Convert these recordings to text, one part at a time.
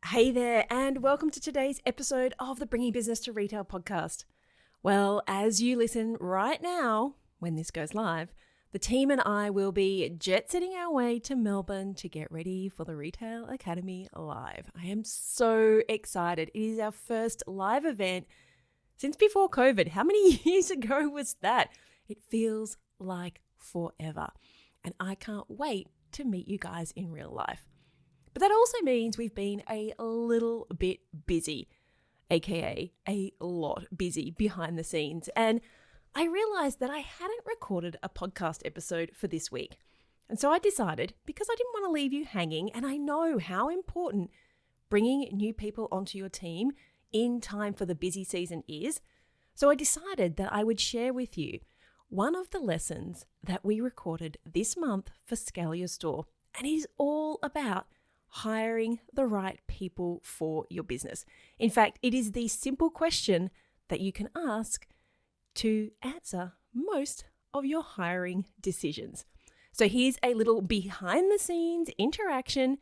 Hey there, and welcome to today's episode of the Bringing Business to Retail podcast. Well, as you listen right now, when this goes live, the team and I will be jet-setting our way to Melbourne to get ready for the Retail Academy Live. I am so excited. It is our first live event since before COVID. How many years ago was that? It feels like forever, and I can't wait to meet you guys in real life. But that also means we've been a little bit busy, aka a lot busy behind the scenes. And I realized that I hadn't recorded a podcast episode for this week. And so I decided, because I didn't want to leave you hanging, and I know how important bringing new people onto your team in time for the busy season is, so I decided that I would share with you one of the lessons that we recorded this month for Scale Your Store. And it is all about hiring the right people for your business. In fact, it is the simple question that you can ask to answer most of your hiring decisions. So here's a little behind the scenes interaction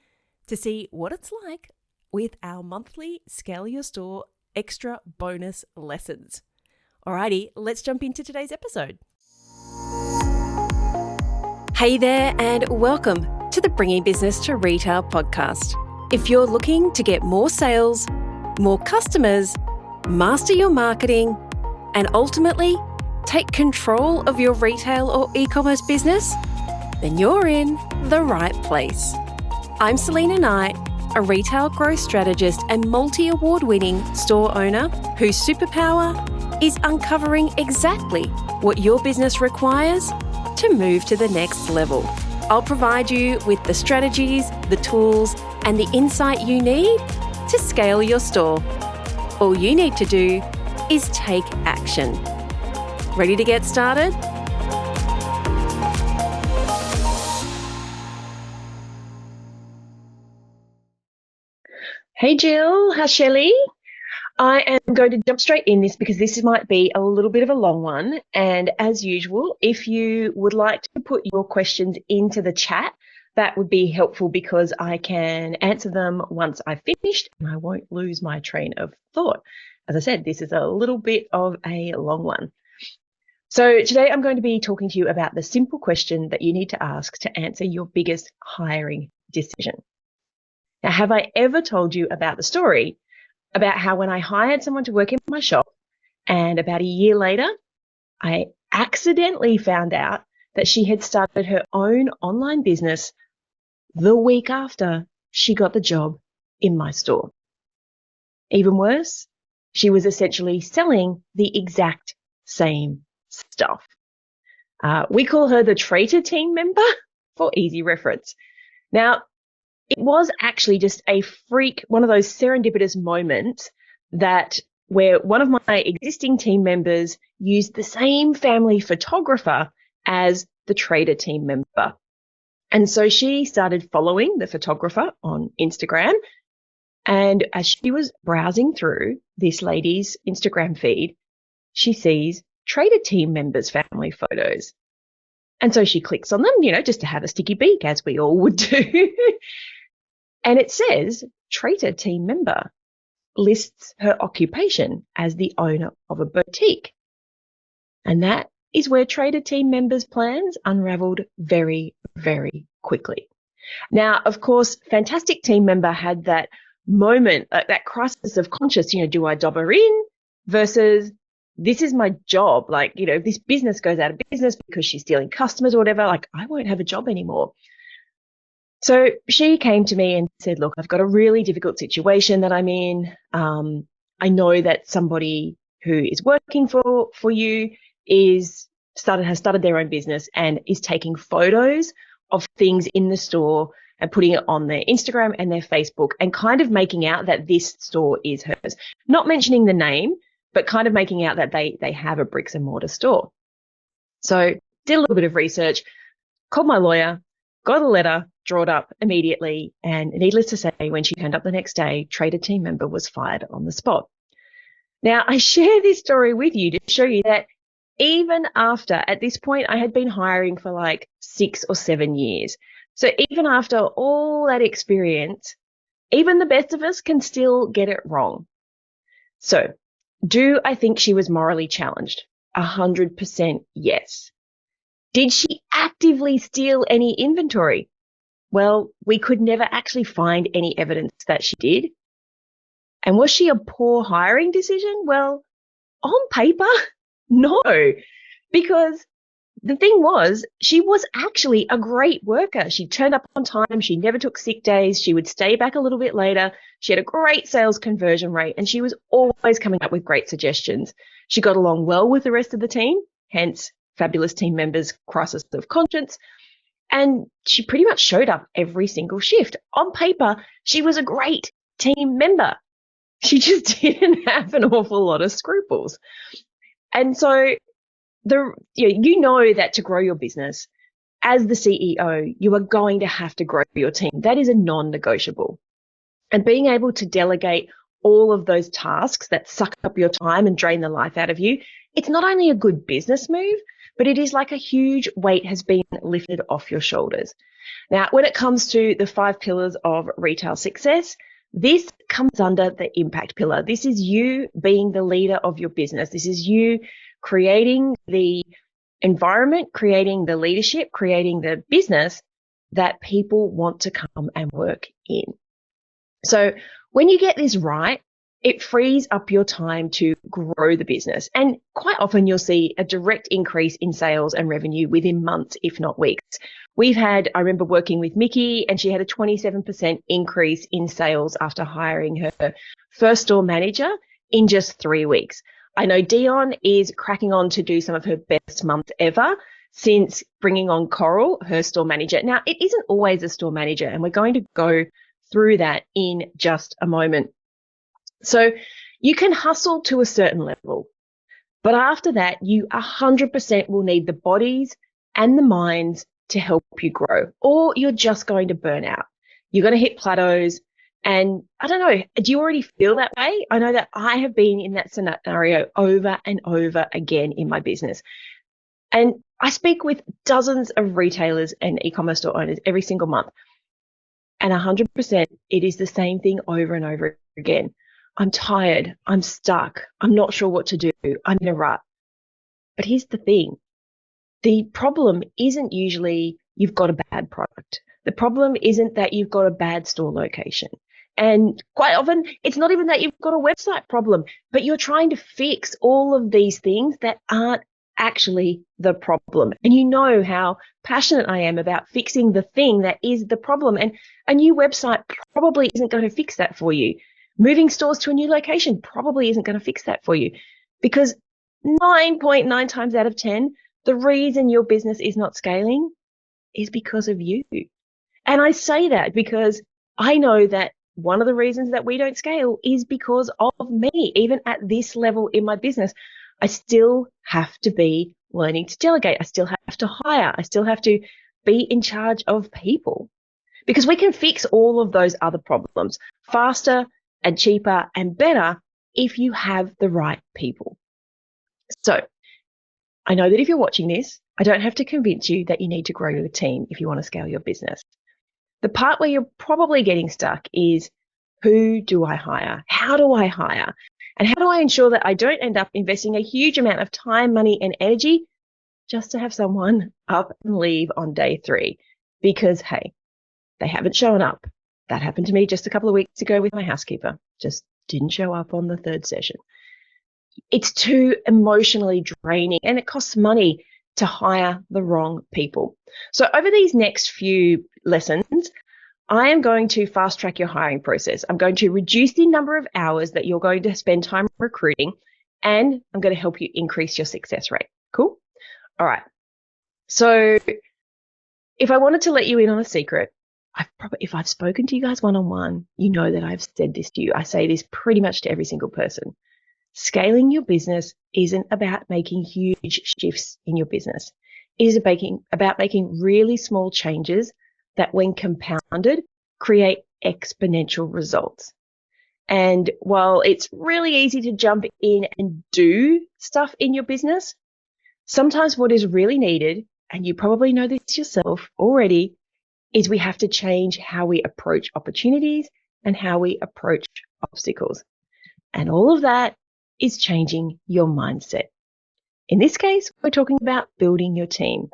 to see what it's like with our monthly Scale Your Store extra bonus lessons. Alrighty, let's jump into today's episode. Hey there, and welcome to the Bringing Business to Retail podcast. If you're looking to get more sales, more customers, master your marketing, and ultimately take control of your retail or e-commerce business, then you're in the right place. I'm Selena Knight, a retail growth strategist and multi-award winning store owner whose superpower is uncovering exactly what your business requires to move to the next level. I'll provide you with the strategies, the tools, and the insight you need to scale your store. All you need to do is take action. Ready to get started? Hey Jill, how's Shelley? I am going to jump straight in this because this might be a little bit of a long one. And as usual, if you would like to put your questions into the chat, that would be helpful because I can answer them once I've finished and I won't lose my train of thought. As I said, this is a little bit of a long one. So today I'm going to be talking to you about the simple question that you need to ask to answer your biggest hiring decision. Now, have I ever told you about the story about how when I hired someone to work in my shop and about a year later, I accidentally found out that she had started her own online business the week after she got the job in my store. Even worse, she was essentially selling the exact same stuff. We call her the traitor team member for easy reference. Now, it was actually just a freak, one of those serendipitous moments where one of my existing team members used the same family photographer as the trader team member. And so she started following the photographer on Instagram. And as she was browsing through this lady's Instagram feed, she sees trader team members' family photos. And so she clicks on them, just to have a sticky beak, as we all would do. And it says traitor team member, lists her occupation as the owner of a boutique. And that is where trader team members' plans unraveled very, very quickly. Now, of course, fantastic team member had that moment, that crisis of conscience, do I dob her in versus this is my job? If this business goes out of business because she's stealing customers or whatever, I won't have a job anymore. So she came to me and said, look, I've got a really difficult situation that I'm in. I know that somebody who is working for you has started their own business and is taking photos of things in the store and putting it on their Instagram and their Facebook and kind of making out that this store is hers. Not mentioning the name, but kind of making out that they have a bricks and mortar store. So did a little bit of research, called my lawyer, got a letter, drawn up immediately, and needless to say, when she turned up the next day, trader team member was fired on the spot. Now, I share this story with you to show you that even after, at this point, I had been hiring for 6 or 7 years. So even after all that experience, Even the best of us can still get it wrong. So, do I think she was morally challenged? 100% yes. Did she actively steal any inventory? Well, we could never actually find any evidence that she did. And was she a poor hiring decision? Well, on paper, no, because the thing was, she was actually a great worker. She turned up on time. She never took sick days. She would stay back a little bit later. She had a great sales conversion rate, and she was always coming up with great suggestions. She got along well with the rest of the team, hence fabulous team members' crisis of conscience. And she pretty much showed up every single shift. On paper, she was a great team member. She just didn't have an awful lot of scruples. And so you know that to grow your business as the CEO, you are going to have to grow your team. That is a non-negotiable. And being able to delegate all of those tasks that suck up your time and drain the life out of you, it's not only a good business move, but it is like a huge weight has been lifted off your shoulders. Now, when it comes to the 5 pillars of retail success, this comes under the impact pillar. This is you being the leader of your business. This is you creating the environment, creating the leadership, creating the business that people want to come and work in. So when you get this right, it frees up your time to grow the business. And quite often you'll see a direct increase in sales and revenue within months, if not weeks. I remember working with Mickey, and she had a 27% increase in sales after hiring her first store manager in just 3 weeks. I know Dion is cracking on to do some of her best months ever since bringing on Coral, her store manager. Now, it isn't always a store manager, and we're going to go through that in just a moment. So you can hustle to a certain level, but after that, you 100% will need the bodies and the minds to help you grow, or you're just going to burn out. You're going to hit plateaus. And I don't know, do you already feel that way? I know that I have been in that scenario over and over again in my business. And I speak with dozens of retailers and e-commerce store owners every single month. And 100%, it is the same thing over and over again. I'm tired. I'm stuck. I'm not sure what to do. I'm in a rut. But here's the thing. The problem isn't usually you've got a bad product. The problem isn't that you've got a bad store location. And quite often, it's not even that you've got a website problem, but you're trying to fix all of these things that aren't actually the problem. And you know how passionate I am about fixing the thing that is the problem. And a new website probably isn't going to fix that for you. Moving stores to a new location probably isn't going to fix that for you, because 9.9 times out of 10, the reason your business is not scaling is because of you. And I say that because I know that one of the reasons that we don't scale is because of me. Even at this level in my business, I still have to be learning to delegate. I still have to hire. I still have to be in charge of people, because we can fix all of those other problems faster and cheaper and better if you have the right people. So I know that if you're watching this, I don't have to convince you that you need to grow your team if you want to scale your business. The part where you're probably getting stuck is, who do I hire? How do I hire? And how do I ensure that I don't end up investing a huge amount of time, money, and energy just to have someone up and leave on day 3? Because, hey, they haven't shown up. That happened to me just a couple of weeks ago with my housekeeper. Just didn't show up on the 3rd session. It's too emotionally draining, and it costs money to hire the wrong people. So over these next few lessons, I am going to fast track your hiring process. I'm going to reduce the number of hours that you're going to spend time recruiting, and I'm going to help you increase your success rate. Cool? All right. So if I wanted to let you in on a secret, if I've spoken to you guys one-on-one, you know that I've said this to you. I say this pretty much to every single person. Scaling your business isn't about making huge shifts in your business. It is about making really small changes that, when compounded, create exponential results. And while it's really easy to jump in and do stuff in your business, sometimes what is really needed, and you probably know this yourself already, is we have to change how we approach opportunities and how we approach obstacles. And all of that is changing your mindset. In this case, we're talking about building your team.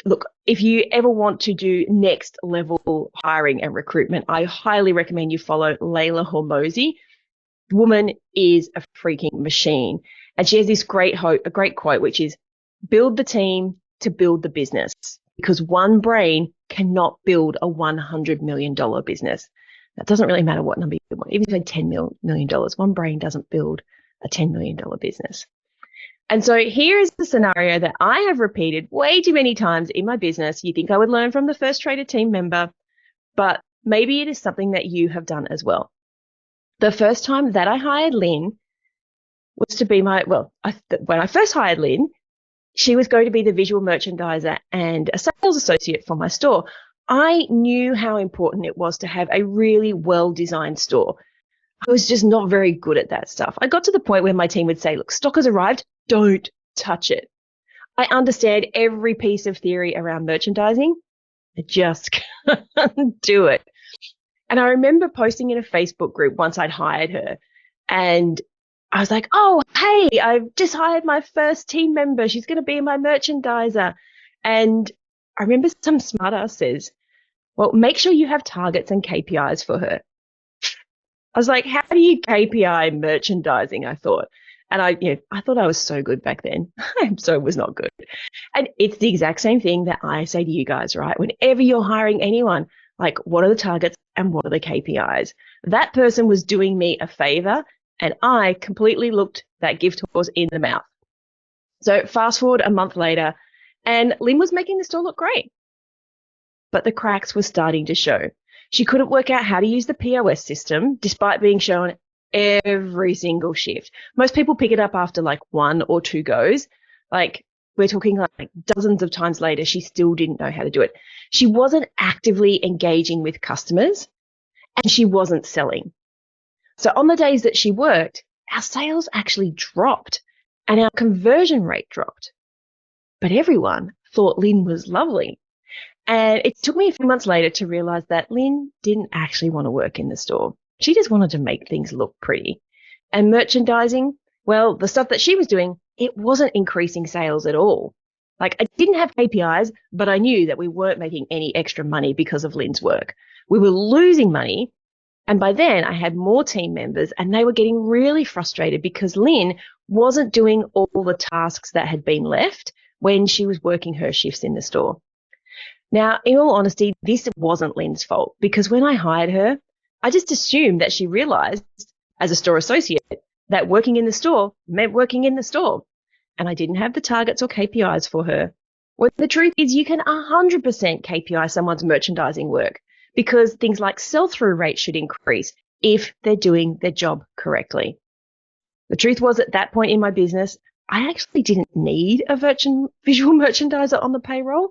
Look, if you ever want to do next level hiring and recruitment, I highly recommend you follow Layla Hormozi. The woman is a freaking machine. And she has this great quote, which is, build the team to build the business, because one brain cannot build a $100 million business. That doesn't really matter what number you want. Even if it's $10 million, one brain doesn't build a $10 million business. And so here is the scenario that I have repeated way too many times in my business. You think I would learn from the First Trader team member, but maybe it is something that you have done as well. The first time that I hired Lynn was to be when I first hired Lynn, she was going to be the visual merchandiser and a sales associate for my store. I knew how important it was to have a really well-designed store. I was just not very good at that stuff. I got to the point where my team would say, look, stock has arrived, don't touch it. I understand every piece of theory around merchandising. I just can't do it. And I remember posting in a Facebook group once I'd hired her, and I was like, oh, hey, I've just hired my first team member. She's going to be my merchandiser. And I remember some smart ass says, well, make sure you have targets and KPIs for her. I was like, how do you KPI merchandising? I thought. And I thought I was so good back then. I so was not good. And it's the exact same thing that I say to you guys, right? Whenever you're hiring anyone, like, what are the targets and what are the KPIs? That person was doing me a favor, and I completely looked that gift horse in the mouth. So fast forward a month later, and Lynn was making the store look great. But the cracks were starting to show. She couldn't work out how to use the POS system, despite being shown every single shift. Most people pick it up after like 1 or 2 goes. Like, we're talking like dozens of times later, she still didn't know how to do it. She wasn't actively engaging with customers, and she wasn't selling. So on the days that she worked, our sales actually dropped and our conversion rate dropped. But everyone thought Lynn was lovely. And it took me a few months later to realize that Lynn didn't actually want to work in the store. She just wanted to make things look pretty. And merchandising, well, the stuff that she was doing, it wasn't increasing sales at all. Like, I didn't have KPIs, but I knew that we weren't making any extra money because of Lynn's work. We were losing money. And by then I had more team members, and they were getting really frustrated because Lynn wasn't doing all the tasks that had been left when she was working her shifts in the store. Now, in all honesty, this wasn't Lynn's fault, because when I hired her, I just assumed that she realized as a store associate that working in the store meant working in the store. And I didn't have the targets or KPIs for her. Well, the truth is you can 100% KPI someone's merchandising work, because things like sell-through rate should increase if they're doing their job correctly. The truth was, at that point in my business, I actually didn't need a visual merchandiser on the payroll.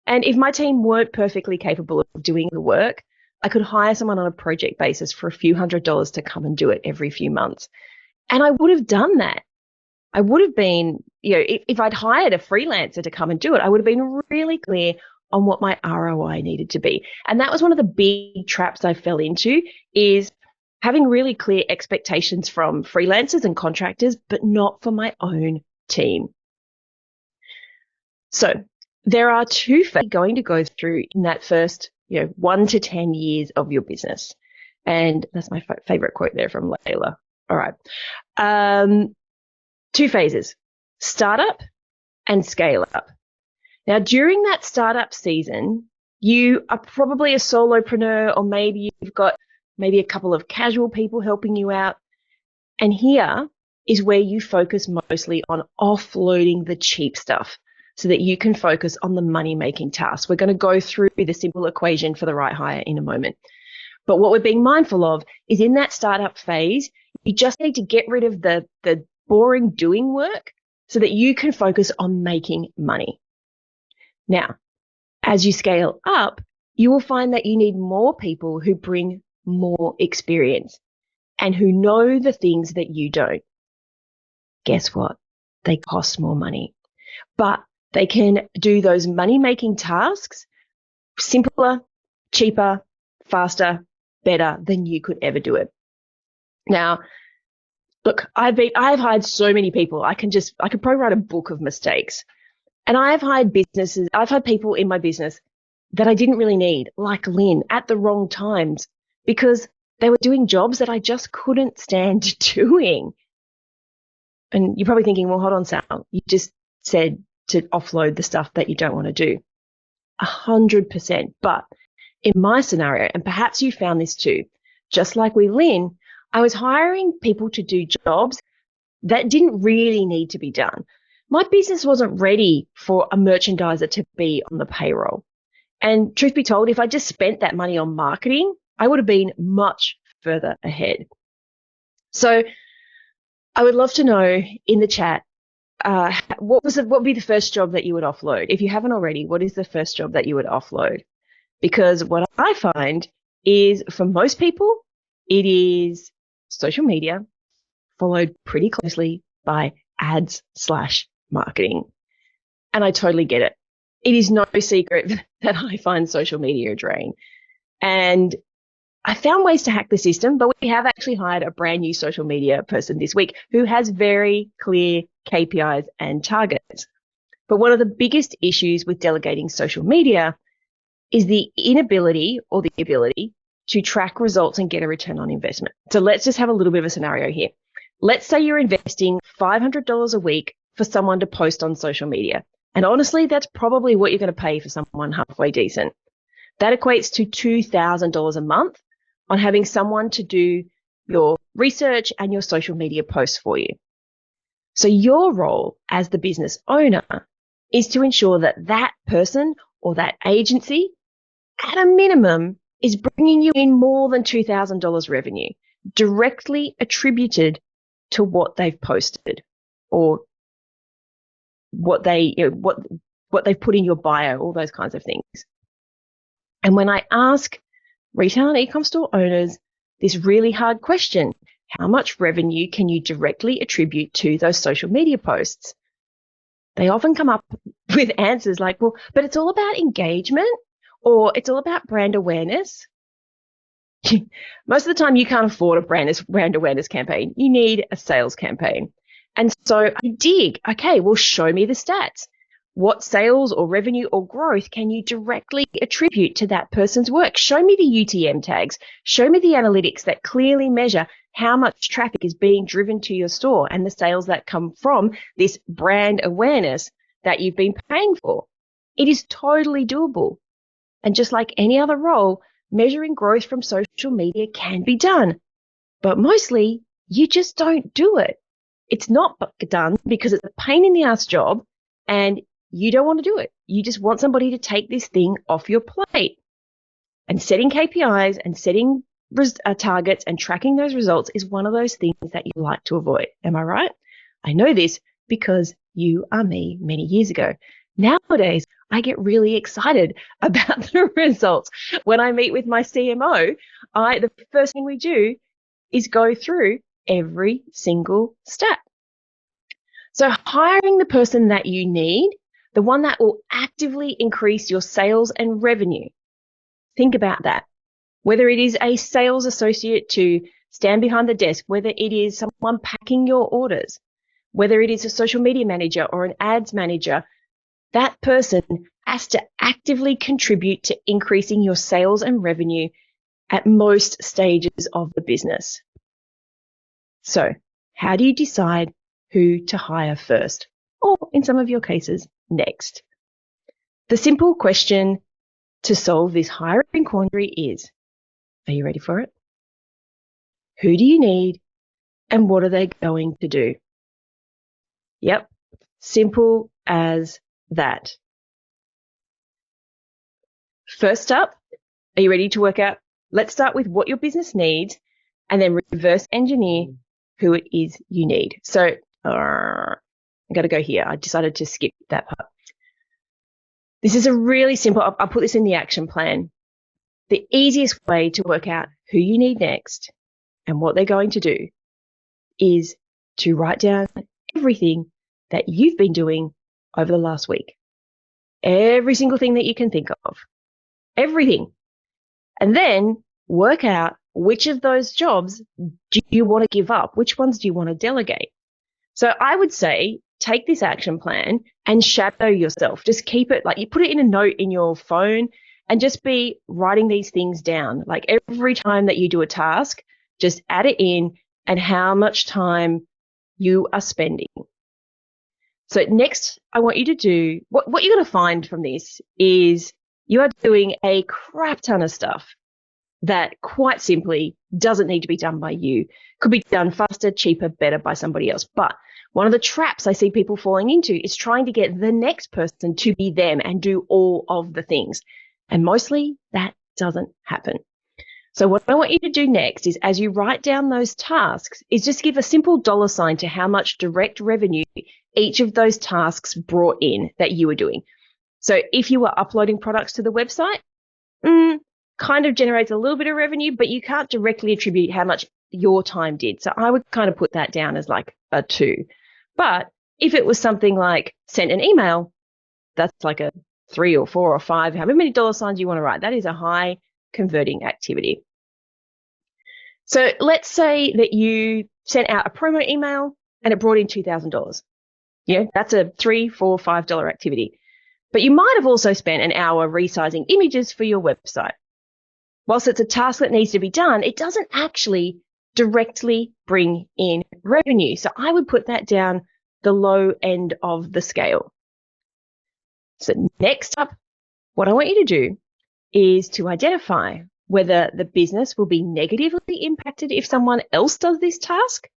And if my team weren't perfectly capable of doing the work, I could hire someone on a project basis for a few $100s to come and do it every few months. And I would have done that. I would have been, if I'd hired a freelancer to come and do it, I would have been really clear on what my ROI needed to be. And that was one of the big traps I fell into, is having really clear expectations from freelancers and contractors, but not for my own team. So there are 2 phases you're going to go through in that first 1 to 10 years of your business. And that's my favorite quote there from Layla. All right. 2 phases, startup and scale up. Now, during that startup season, you are probably a solopreneur, or maybe you've got a couple of casual people helping you out. And here is where you focus mostly on offloading the cheap stuff so that you can focus on the money-making tasks. We're going to go through the simple equation for the right hire in a moment. But what we're being mindful of is, in that startup phase, you just need to get rid of the boring doing work so that you can focus on making money. Now, as you scale up, you will find that you need more people who bring more experience and who know the things that you don't. Guess what? They cost more money, but they can do those money-making tasks simpler, cheaper, faster, better than you could ever do it. Now, look, I've hired so many people. I could probably write a book of mistakes. And I've hired people in my business that I didn't really need, like Lynn, at the wrong times because they were doing jobs that I just couldn't stand doing. And you're probably thinking, well, hold on, Sal, you just said to offload the stuff that you don't want to do. 100%. But in my scenario, and perhaps you found this too, just like with Lynn, I was hiring people to do jobs that didn't really need to be done. My business wasn't ready for a merchandiser to be on the payroll. And truth be told, if I just spent that money on marketing, I would have been much further ahead. So I would love to know in the chat, what would be the first job that you would offload? If you haven't already, what is the first job that you would offload? Because what I find is for most people, it is social media, followed pretty closely by ads/marketing. And I totally get it. It is no secret that I find social media a drain. And I found ways to hack the system, but we have actually hired a brand new social media person this week who has very clear KPIs and targets. But one of the biggest issues with delegating social media is the inability or the ability to track results and get a return on investment. So let's just have a little bit of a scenario here. Let's say you're investing $500 a week for someone to post on social media. And honestly, that's probably what you're going to pay for someone halfway decent. That equates to $2,000 a month on having someone to do your research and your social media posts for you. So your role as the business owner is to ensure that that person or that agency, at a minimum, is bringing you in more than $2,000 revenue directly attributed to what they've posted or what they've put in your bio, all those kinds of things. And when I ask retail and e-com store owners this really hard question, how much revenue can you directly attribute to those social media posts? They often come up with answers like, well, but it's all about engagement or it's all about brand awareness. Most of the time you can't afford a brand awareness campaign. You need a sales campaign. And so I dig, okay, well, show me the stats. What sales or revenue or growth can you directly attribute to that person's work? Show me the UTM tags. Show me the analytics that clearly measure how much traffic is being driven to your store and the sales that come from this brand awareness that you've been paying for. It is totally doable. And just like any other role, measuring growth from social media can be done. But mostly, you just don't do it. It's not done because it's a pain in the ass job and you don't want to do it. You just want somebody to take this thing off your plate. And setting KPIs and setting targets and tracking those results is one of those things that you like to avoid. Am I right? I know this because you are me many years ago. Nowadays, I get really excited about the results. When I meet with my CMO, the first thing we do is go through every single stat. So hiring the person that you need, the one that will actively increase your sales and revenue. Think about that. Whether it is a sales associate to stand behind the desk, whether it is someone packing your orders, whether it is a social media manager or an ads manager, that person has to actively contribute to increasing your sales and revenue at most stages of the business. So, how do you decide who to hire first? Or in some of your cases, next? The simple question to solve this hiring quandary is, are you ready for it? Who do you need and what are they going to do? Yep, simple as that. First up, are you ready to work out? Let's start with what your business needs and then reverse engineer who it is you need. So I got to go here. I decided to skip that part. This is a really simple, I'll put this in the action plan. The easiest way to work out who you need next and what they're going to do is to write down everything that you've been doing over the last week. Every single thing that you can think of. Everything. And then work out which of those jobs do you want to give up? Which ones do you want to delegate? So I would say take this action plan and shadow yourself. Just keep it, like, you put it in a note in your phone and just be writing these things down. Like, every time that you do a task, just add it in and how much time you are spending. So next, I want you to do, what you're going to find from this is you are doing a crap ton of stuff that quite simply doesn't need to be done by you. Could be done faster, cheaper, better by somebody else. But one of the traps I see people falling into is trying to get the next person to be them and do all of the things. And mostly that doesn't happen. So what I want you to do next is, as you write down those tasks, is just give a simple dollar sign to how much direct revenue each of those tasks brought in that you were doing. So if you were uploading products to the website, kind of generates a little bit of revenue, but you can't directly attribute how much your time did. So I would kind of put that down as like a 2. But if it was something like sent an email, that's like a 3 or 4 or 5, however many dollar signs you want to write. That is a high converting activity. So let's say that you sent out a promo email and it brought in $2,000. Yeah, that's a $3, $4, $5 activity. But you might have also spent an hour resizing images for your website. Whilst it's a task that needs to be done, it doesn't actually directly bring in revenue. So I would put that down the low end of the scale. So next up, what I want you to do is to identify whether the business will be negatively impacted if someone else does this task.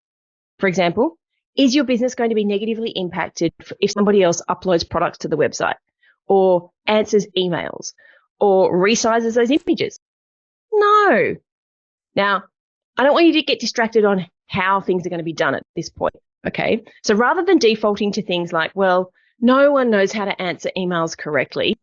For example, is your business going to be negatively impacted if somebody else uploads products to the website or answers emails or resizes those images? No. Now, I don't want you to get distracted on how things are going to be done at this point, okay? So rather than defaulting to things like, well, no one knows how to answer emails correctly,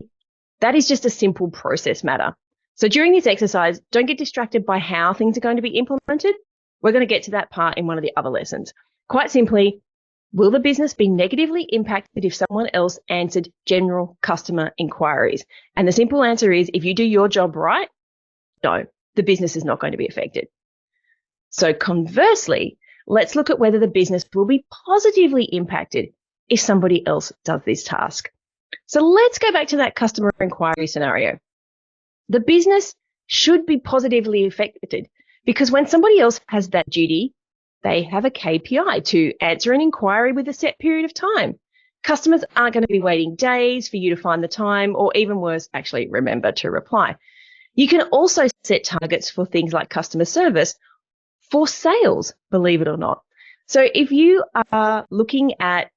that is just a simple process matter. So during this exercise, don't get distracted by how things are going to be implemented. We're going to get to that part in one of the other lessons. Quite simply, will the business be negatively impacted if someone else answered general customer inquiries? And the simple answer is, if you do your job right, no, the business is not going to be affected. So conversely, let's look at whether the business will be positively impacted if somebody else does this task. So let's go back to that customer inquiry scenario. The business should be positively affected because when somebody else has that duty, they have a KPI to answer an inquiry with a set period of time. Customers aren't going to be waiting days for you to find the time, or even worse, actually remember to reply. You can also set targets for things like customer service for sales, believe it or not. So if you are looking at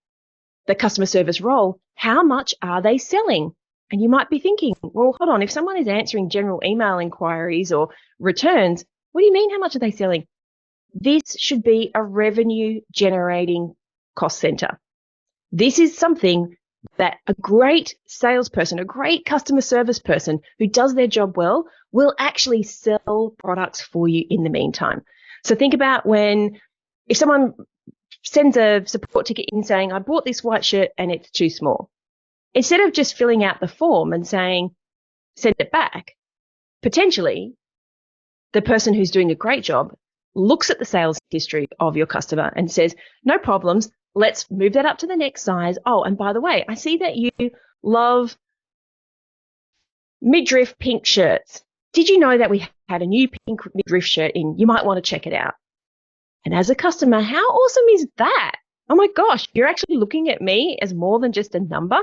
the customer service role, how much are they selling? And you might be thinking, well, hold on, if someone is answering general email inquiries or returns, what do you mean, how much are they selling? This should be a revenue generating cost center. This is something that a great salesperson, a great customer service person who does their job well will actually sell products for you in the meantime. So think about if someone sends a support ticket in saying, I bought this white shirt and it's too small. Instead of just filling out the form and saying, send it back, potentially the person who's doing a great job looks at the sales history of your customer and says, no problems, let's move that up to the next size. Oh, and by the way, I see that you love midriff pink shirts. Did you know that we had a new pink midriff shirt in? You might want to check it out. And as a customer, how awesome is that? Oh my gosh, you're actually looking at me as more than just a number.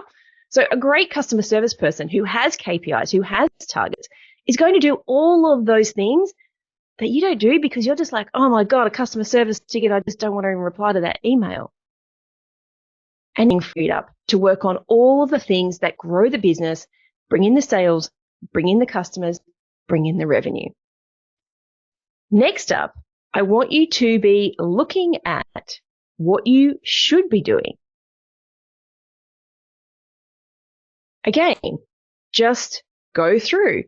So a great customer service person who has KPIs, who has targets, is going to do all of those things that you don't do because you're just like, oh my God, a customer service ticket, I just don't want to even reply to that email. And being freed up to work on all of the things that grow the business, bring in the sales, bring in the customers, bring in the revenue. Next up, I want you to be looking at what you should be doing. Again, just go through.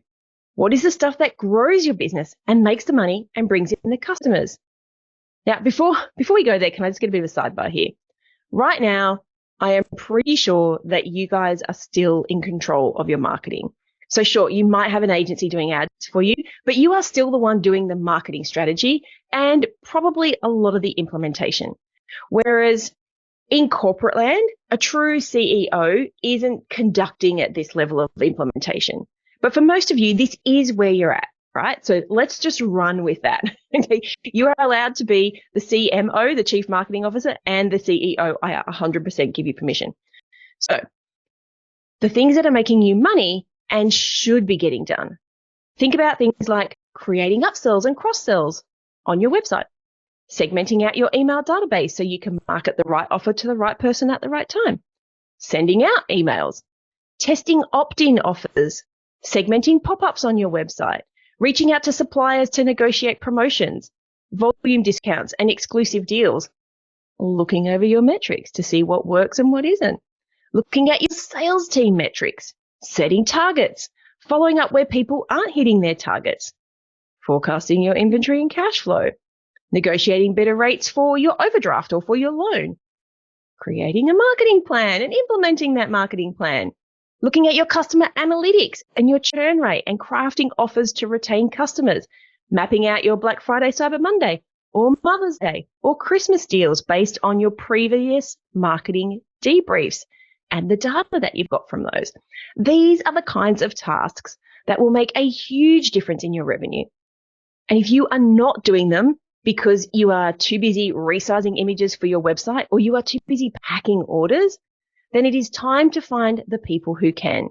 What is the stuff that grows your business and makes the money and brings in the customers? Now, before we go there, can I just get a bit of a sidebar here? Right now, I am pretty sure that you guys are still in control of your marketing. So sure, you might have an agency doing ads for you, but you are still the one doing the marketing strategy and probably a lot of the implementation. Whereas in corporate land, a true CEO isn't conducting at this level of implementation. But for most of you, this is where you're at, right? So let's just run with that. Okay. You are allowed to be the CMO, the Chief Marketing Officer, and the CEO. I 100% give you permission. So the things that are making you money and should be getting done. Think about things like creating upsells and cross-sells on your website, segmenting out your email database so you can market the right offer to the right person at the right time, sending out emails, testing opt-in offers, segmenting pop-ups on your website, reaching out to suppliers to negotiate promotions, volume discounts and exclusive deals, looking over your metrics to see what works and what isn't, looking at your sales team metrics, setting targets, following up where people aren't hitting their targets, forecasting your inventory and cash flow, negotiating better rates for your overdraft or for your loan, creating a marketing plan and implementing that marketing plan, looking at your customer analytics and your churn rate and crafting offers to retain customers, mapping out your Black Friday, Cyber Monday, or Mother's Day, or Christmas deals based on your previous marketing debriefs and the data that you've got from those. These are the kinds of tasks that will make a huge difference in your revenue. And if you are not doing them because you are too busy resizing images for your website or you are too busy packing orders, then it is time to find the people who can.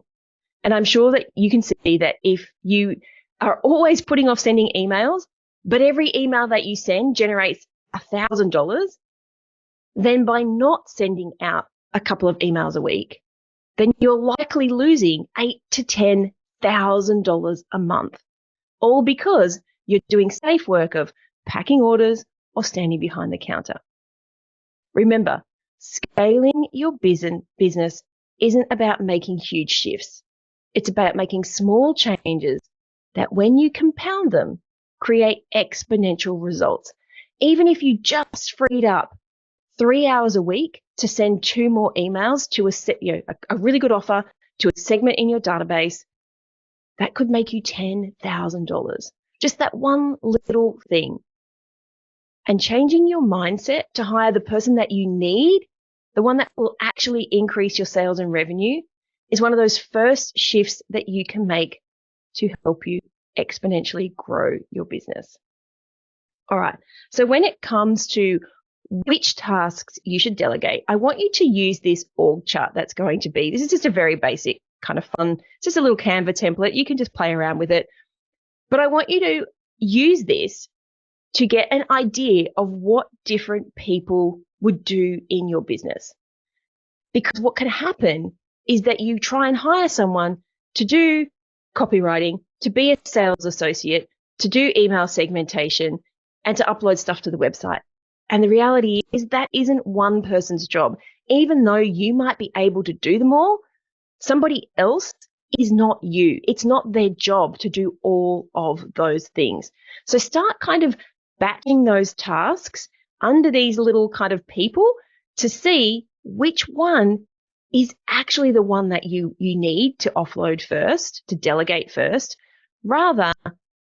And I'm sure that you can see that if you are always putting off sending emails, but every email that you send generates $1,000, then by not sending out a couple of emails a week, then you're likely losing $8,000 to $10,000 a month, all because you're doing safe work of packing orders or standing behind the counter. Remember, scaling your business isn't about making huge shifts. It's about making small changes that when you compound them, create exponential results. Even if you just freed up 3 hours a week to send 2 more emails to a really good offer to a segment in your database, that could make you $10,000. Just that one little thing. And changing your mindset to hire the person that you need, the one that will actually increase your sales and revenue, is one of those first shifts that you can make to help you exponentially grow your business. All right. So when it comes to which tasks you should delegate, I want you to use this org chart that's going to be, this is just a very basic kind of fun, it's just a little Canva template. You can just play around with it. But I want you to use this to get an idea of what different people would do in your business. Because what can happen is that you try and hire someone to do copywriting, to be a sales associate, to do email segmentation, and to upload stuff to the website. And the reality is that isn't one person's job. Even though you might be able to do them all, somebody else is not you. It's not their job to do all of those things. So start kind of batching those tasks under these little kind of people to see which one is actually the one that you need to offload first, to delegate first, rather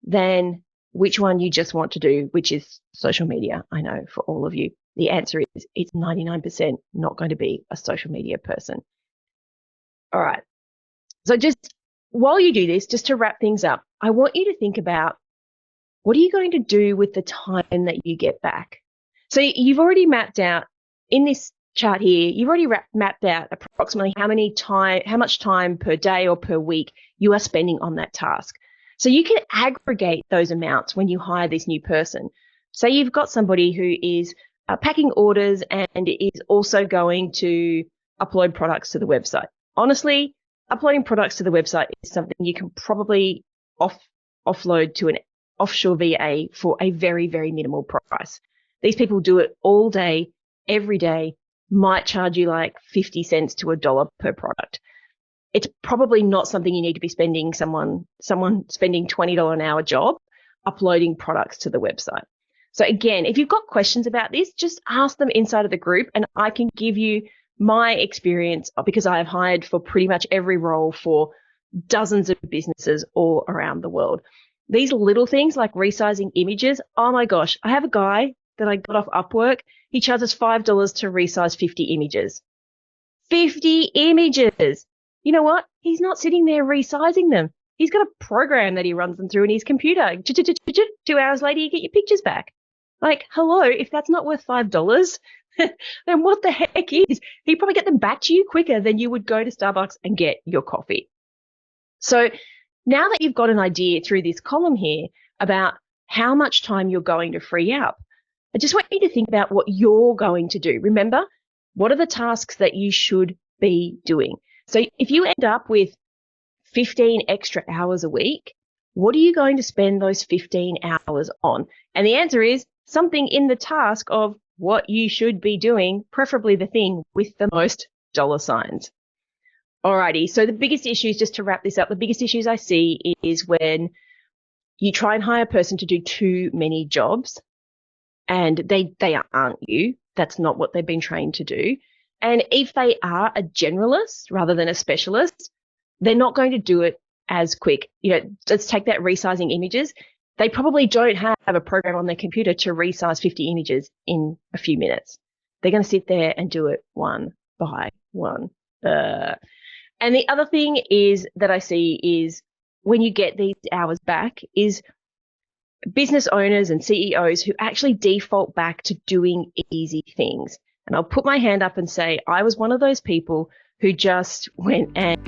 than which one you just want to do, which is social media. I know for all of you, the answer is it's 99% not going to be a social media person. All right. So just while you do this, just to wrap things up, I want you to think about what are you going to do with the time that you get back? So you've already mapped out in this chart here, you've already mapped out approximately how much time per day or per week you are spending on that task. So you can aggregate those amounts when you hire this new person. Say you've got somebody who is packing orders and is also going to upload products to the website. Honestly, uploading products to the website is something you can probably offload to an offshore VA for a very, very minimal price. These people do it all day, every day, might charge you like 50 cents to $1 per product. It's probably not something you need to be spending someone spending $20 an hour job uploading products to the website. So again, if you've got questions about this, just ask them inside of the group and I can give you my experience because I have hired for pretty much every role for dozens of businesses all around the world. These little things like resizing images, oh my gosh, I have a guy that I got off Upwork. He charges $5 to resize 50 images. 50 images. You know what? He's not sitting there resizing them. He's got a program that he runs them through in his computer. 2 hours later, you get your pictures back. Like, hello, if that's not worth $5, then what the heck is? He'd probably get them back to you quicker than you would go to Starbucks and get your coffee. So now that you've got an idea through this column here about how much time you're going to free up, I just want you to think about what you're going to do. Remember, what are the tasks that you should be doing? So if you end up with 15 extra hours a week, what are you going to spend those 15 hours on? And the answer is something in the task of what you should be doing, preferably the thing with the most dollar signs. Alrighty, so the biggest issues, just to wrap this up, the biggest issues I see is when you try and hire a person to do too many jobs and they aren't you. That's not what they've been trained to do. And if they are a generalist rather than a specialist, they're not going to do it as quick. You know, let's take that resizing images. They probably don't have a program on their computer to resize 50 images in a few minutes. They're going to sit there and do it one by one. And the other thing is that I see is when you get these hours back is business owners and CEOs who actually default back to doing easy things. And I'll put my hand up and say I was one of those people who just went and...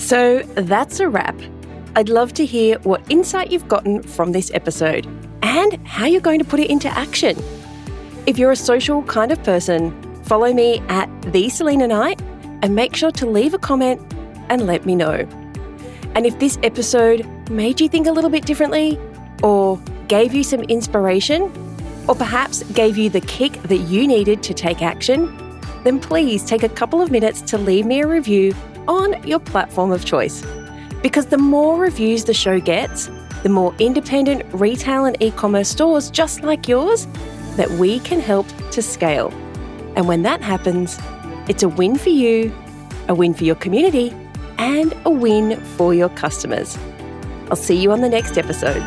So that's a wrap. I'd love to hear what insight you've gotten from this episode and how you're going to put it into action. If you're a social kind of person, follow me at @TheSelena and make sure to leave a comment and let me know. And if this episode made you think a little bit differently or gave you some inspiration or perhaps gave you the kick that you needed to take action, then please take a couple of minutes to leave me a review on your platform of choice. Because the more reviews the show gets, the more independent retail and e-commerce stores just like yours that we can help to scale. And when that happens, it's a win for you, a win for your community, and a win for your customers. I'll see you on the next episode.